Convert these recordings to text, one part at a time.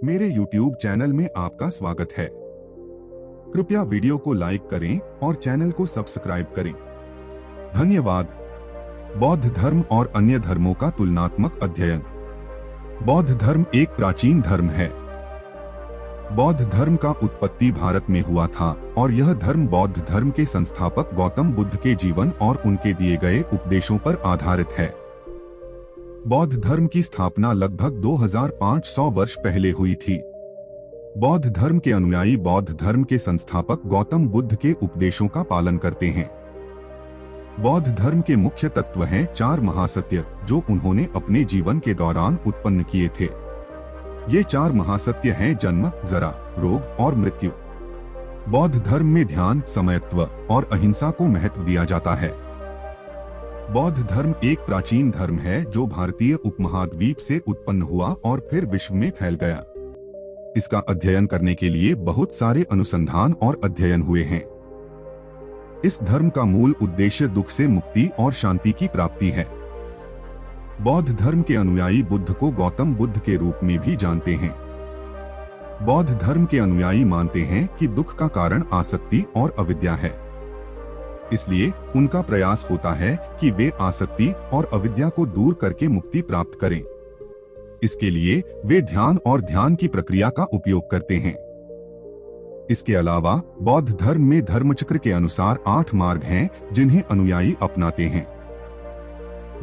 मेरे YouTube channel में आपका स्वागत है। कृपया वीडियो को लाइक करें और चैनल को सब्सक्राइब करें। धन्यवाद। बौद्ध धर्म और अन्य धर्मों का तुलनात्मक अध्ययन। बौद्ध धर्म एक प्राचीन धर्म है। बौद्ध धर्म का उत्पत्ति भारत में हुआ था और यह धर्म बौद्ध धर्म के संस्थापक गौतम बुद्ध के जीवन और उनके दिए गए उपदेशों पर आधारित है। बौद्ध धर्म की स्थापना लगभग 2500 वर्ष पहले हुई थी। बौद्ध धर्म के अनुयायी बौद्ध धर्म के संस्थापक गौतम बुद्ध के उपदेशों का पालन करते हैं। बौद्ध धर्म के मुख्य तत्व हैं 4 महासत्य जो उन्होंने अपने जीवन के दौरान उत्पन्न किए थे। ये 4 महासत्य हैं जन्म, जरा, रोग और मृत्यु। बौद्ध धर्म में ध्यान, समयत्व और अहिंसा को महत्व दिया जाता है। बौद्ध धर्म एक प्राचीन धर्म है जो भारतीय उपमहाद्वीप से उत्पन्न हुआ और फिर विश्व में फैल गया। इसका अध्ययन करने के लिए बहुत सारे अनुसंधान और अध्ययन हुए हैं। इस धर्म का मूल उद्देश्य दुख से मुक्ति और शांति की प्राप्ति है। बौद्ध धर्म के अनुयायी बुद्ध को गौतम बुद्ध के रूप में भी जानते हैं। बौद्ध धर्म के अनुयायी मानते हैं कि दुख का कारण आसक्ति और अविद्या है। इसलिए उनका प्रयास होता है कि वे आसक्ति और अविद्या को दूर करके मुक्ति प्राप्त करें। इसके लिए वे ध्यान और ध्यान की प्रक्रिया का उपयोग करते हैं। इसके अलावा बौद्ध धर्म में धर्मचक्र के अनुसार 8 मार्ग हैं जिन्हें अनुयायी अपनाते हैं।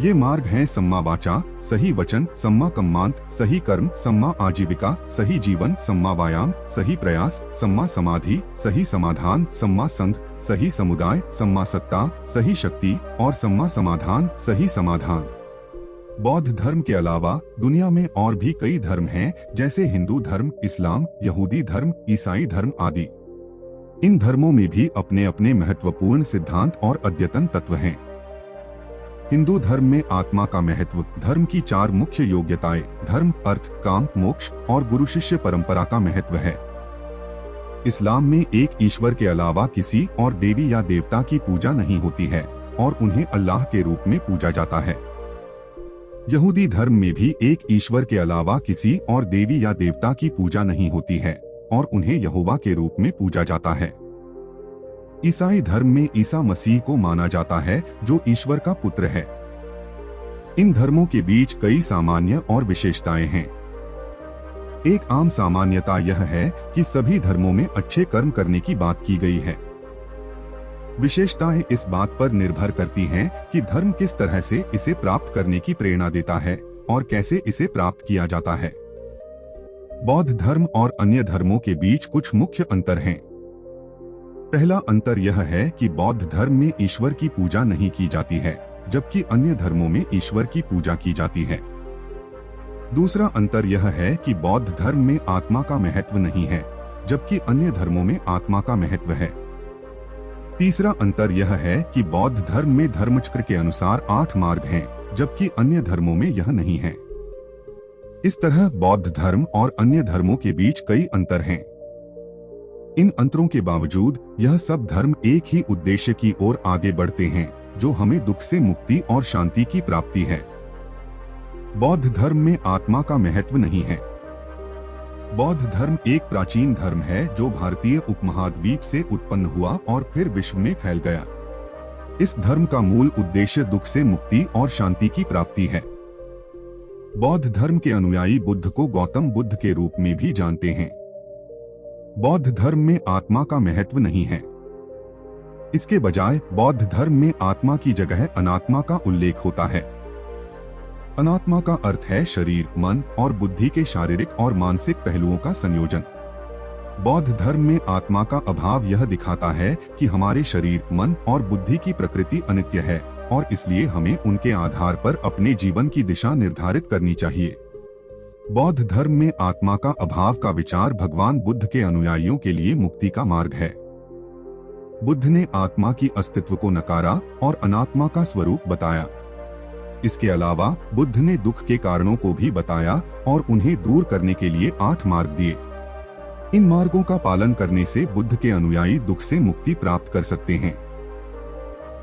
ये मार्ग हैं सम्मा वाचा, सही वचन, सम्मा कम्मांत, सही कर्म, सम्मा आजीविका, सही जीवन, सम्मा व्यायाम, सही प्रयास, सम्मा समाधि, सही समाधान, सम्मा संघ, सही समुदाय, सम्मा सत्ता, सही शक्ति और सम्मा समाधान, सही समाधान। बौद्ध धर्म के अलावा दुनिया में और भी कई धर्म हैं जैसे हिंदू धर्म, इस्लाम, यहूदी धर्म, ईसाई धर्म आदि। इन धर्मों में भी अपने अपने महत्वपूर्ण सिद्धांत और अद्यतन तत्व हैं। हिंदू धर्म में आत्मा का महत्व, धर्म की 4 मुख्य योग्यताएं, धर्म, अर्थ, काम, मोक्ष और गुरु शिष्य परंपरा का महत्व है। इस्लाम में एक ईश्वर के अलावा किसी और देवी या देवता की पूजा नहीं होती है और उन्हें अल्लाह के रूप में पूजा जाता है। यहूदी धर्म में भी एक ईश्वर के अलावा किसी और देवी या देवता की पूजा नहीं होती है और उन्हें यहोवा के रूप में पूजा जाता है। ईसाई धर्म में ईसा मसीह को माना जाता है जो ईश्वर का पुत्र है। इन धर्मों के बीच कई सामान्य और विशेषताएं हैं। एक आम सामान्यता यह है कि सभी धर्मों में अच्छे कर्म करने की बात की गई है। विशेषताएं इस बात पर निर्भर करती हैं कि धर्म किस तरह से इसे प्राप्त करने की प्रेरणा देता है और कैसे इसे प्राप्त किया जाता है। बौद्ध धर्म और अन्य धर्मों के बीच कुछ मुख्य अंतर हैं। पहला अंतर यह है कि बौद्ध धर्म में ईश्वर की पूजा नहीं की जाती है, जबकि अन्य धर्मों में ईश्वर की पूजा की जाती है। दूसरा अंतर यह है कि बौद्ध धर्म में आत्मा का महत्व नहीं है, जबकि अन्य धर्मों में आत्मा का महत्व है। तीसरा अंतर यह है कि बौद्ध धर्म में धर्मचक्र के अनुसार 8 मार्ग हैं, जबकि अन्य धर्मों में यह नहीं है। इस तरह बौद्ध धर्म और अन्य धर्मों के बीच कई अंतर हैं। इन अंतरों के बावजूद यह सब धर्म एक ही उद्देश्य की ओर आगे बढ़ते हैं, जो हमें दुख से मुक्ति और शांति की प्राप्ति है। बौद्ध धर्म में आत्मा का महत्व नहीं है। बौद्ध धर्म एक प्राचीन धर्म है जो भारतीय उपमहाद्वीप से उत्पन्न हुआ और फिर विश्व में फैल गया। इस धर्म का मूल उद्देश्य दुख से मुक्ति और शांति की प्राप्ति है। बौद्ध धर्म के अनुयायी बुद्ध को गौतम बुद्ध के रूप में भी जानते हैं। बौद्ध धर्म में आत्मा का महत्व नहीं है। इसके बजाय बौद्ध धर्म में आत्मा की जगह अनात्मा का उल्लेख होता है। अनात्मा का अर्थ है शरीर, मन और बुद्धि के शारीरिक और मानसिक पहलुओं का संयोजन। बौद्ध धर्म में आत्मा का अभाव यह दिखाता है कि हमारे शरीर, मन और बुद्धि की प्रकृति अनित्य है और इसलिए हमें उनके आधार पर अपने जीवन की दिशा निर्धारित करनी चाहिए। बौद्ध धर्म में आत्मा का अभाव का विचार भगवान बुद्ध के अनुयायियों के लिए मुक्ति का मार्ग है। बुद्ध ने आत्मा की अस्तित्व को नकारा और अनात्मा का स्वरूप बताया। इसके अलावा बुद्ध ने दुख के कारणों को भी बताया और उन्हें दूर करने के लिए 8 मार्ग दिए। इन मार्गों का पालन करने से बुद्ध के अनुयायी दुख से मुक्ति प्राप्त कर सकते हैं।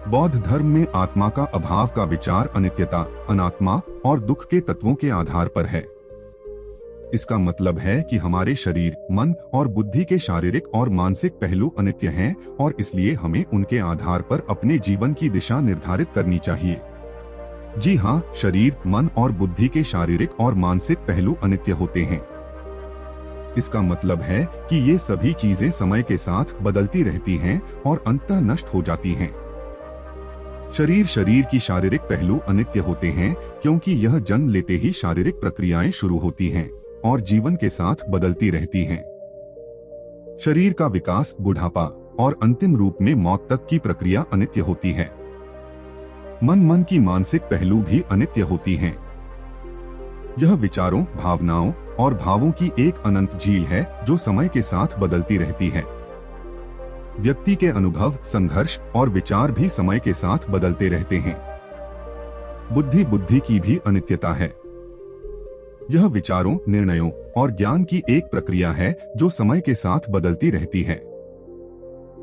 बौद्ध धर्म में आत्मा का अभाव का विचार अनित्यता, अनात्मा और दुख के तत्वों के आधार पर है। इसका मतलब है कि हमारे शरीर, मन और बुद्धि के शारीरिक और मानसिक पहलू अनित्य हैं और इसलिए हमें उनके आधार पर अपने जीवन की दिशा निर्धारित करनी चाहिए। जी हाँ, शरीर, मन और बुद्धि के शारीरिक और मानसिक पहलू अनित्य होते हैं। इसका मतलब है कि ये सभी चीजें समय के साथ बदलती रहती हैं और अंततः नष्ट हो जाती हैं। शरीर की शारीरिक पहलू अनित्य होते हैं क्योंकि यह जन्म लेते ही शारीरिक प्रक्रियाएं शुरू होती हैं और जीवन के साथ बदलती रहती हैं। शरीर का विकास, बुढ़ापा और अंतिम रूप में मौत तक की प्रक्रिया अनित्य होती है। मन की मानसिक पहलू भी अनित्य होती हैं। यह विचारों, भावनाओं और भावों की एक अनंत झील है जो समय के साथ बदलती रहती है। व्यक्ति के अनुभव, संघर्ष और विचार भी समय के साथ बदलते रहते हैं। बुद्धि की भी अनित्यता है। यह विचारों, निर्णयों और ज्ञान की एक प्रक्रिया है जो समय के साथ बदलती रहती है।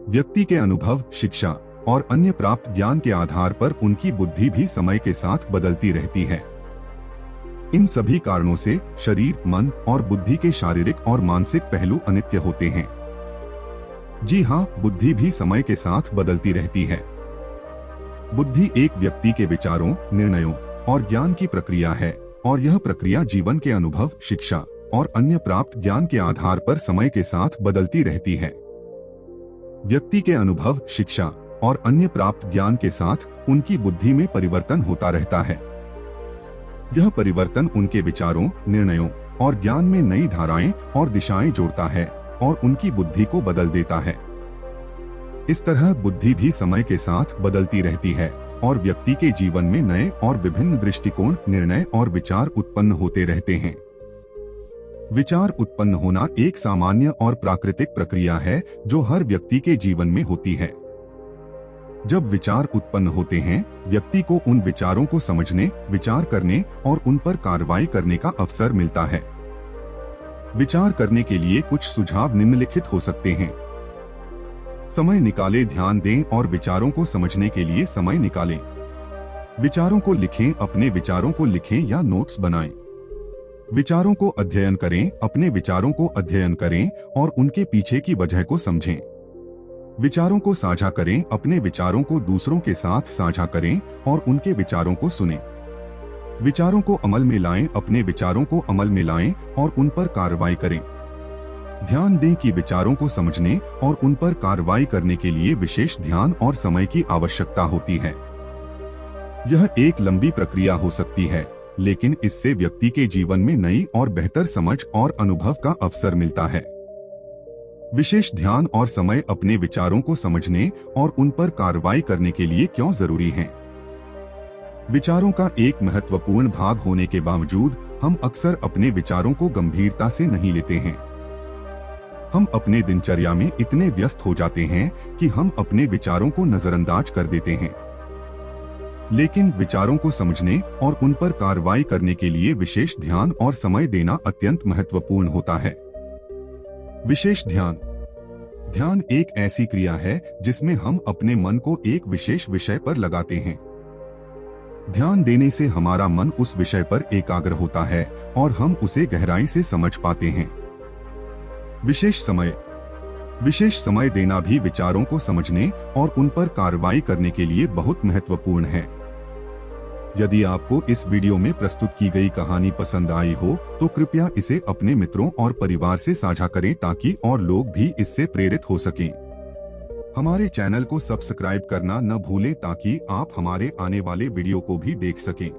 व्यक्ति के अनुभव, शिक्षा और अन्य प्राप्त ज्ञान के आधार पर उनकी बुद्धि भी समय के साथ बदलती रहती है। इन सभी कारणों से शरीर, मन और बुद्धि के शारीरिक और मानसिक पहलू अनित्य होते हैं। जी हाँ, बुद्धि भी समय के साथ बदलती रहती है। बुद्धि एक व्यक्ति के विचारों, निर्णयों और ज्ञान की प्रक्रिया है और यह प्रक्रिया जीवन के अनुभव, शिक्षा और अन्य प्राप्त ज्ञान के आधार पर समय के साथ बदलती रहती है। व्यक्ति के अनुभव, शिक्षा और अन्य प्राप्त ज्ञान के साथ उनकी बुद्धि में परिवर्तन होता रहता है। यह परिवर्तन उनके विचारों, निर्णयों और ज्ञान में नई धाराएं और दिशाएं जोड़ता है और उनकी बुद्धि को बदल देता है। इस तरह बुद्धि भी समय के साथ बदलती रहती है और व्यक्ति के जीवन में नए और विभिन्न दृष्टिकोण, निर्णय और विचार उत्पन्न होते रहते हैं। विचार उत्पन्न होना एक सामान्य और प्राकृतिक प्रक्रिया है जो हर व्यक्ति के जीवन में होती है। जब विचार उत्पन्न होते हैं, व्यक्ति को उन विचारों को समझने, विचार करने और उन पर कार्रवाई करने का अवसर मिलता है। विचार करने के लिए कुछ सुझाव निम्नलिखित हो सकते हैं। समय निकालें, ध्यान दें और विचारों को समझने के लिए समय निकालें। विचारों को लिखें, अपने विचारों को लिखें या नोट्स बनाएं। विचारों को अध्ययन करें, अपने विचारों को अध्ययन करें और उनके पीछे की वजह को समझें। विचारों को साझा करें, अपने विचारों को दूसरों के साथ साझा करें और उनके विचारों को सुनें। विचारों को अमल में लाएं, अपने विचारों को अमल में लाएं और उन पर कार्रवाई करें। ध्यान दें कि विचारों को समझने और उन पर कार्रवाई करने के लिए विशेष ध्यान और समय की आवश्यकता होती है। यह एक लंबी प्रक्रिया हो सकती है, लेकिन इससे व्यक्ति के जीवन में नई और बेहतर समझ और अनुभव का अवसर मिलता है। विशेष ध्यान और समय अपने विचारों को समझने और उन पर कार्रवाई करने के लिए क्यों जरूरी है? विचारों का एक महत्वपूर्ण भाग होने के बावजूद हम अक्सर अपने विचारों को गंभीरता से नहीं लेते हैं। हम अपने दिनचर्या में इतने व्यस्त हो जाते हैं कि हम अपने विचारों को नजरअंदाज कर देते हैं। लेकिन विचारों को समझने और उन पर कार्रवाई करने के लिए विशेष ध्यान और समय देना अत्यंत महत्वपूर्ण होता है। विशेष ध्यान एक ऐसी क्रिया है जिसमें हम अपने मन को एक विशेष विषय पर लगाते हैं। ध्यान देने से हमारा मन उस विषय पर एकाग्र होता है और हम उसे गहराई से समझ पाते हैं। विशेष समय देना भी विचारों को समझने और उन पर कार्रवाई करने के लिए बहुत महत्वपूर्ण है। यदि आपको इस वीडियो में प्रस्तुत की गई कहानी पसंद आई हो तो कृपया इसे अपने मित्रों और परिवार से साझा करें ताकि और लोग भी इससे प्रेरित हो सकें। हमारे चैनल को सब्सक्राइब करना न भूलें ताकि आप हमारे आने वाले वीडियो को भी देख सकें।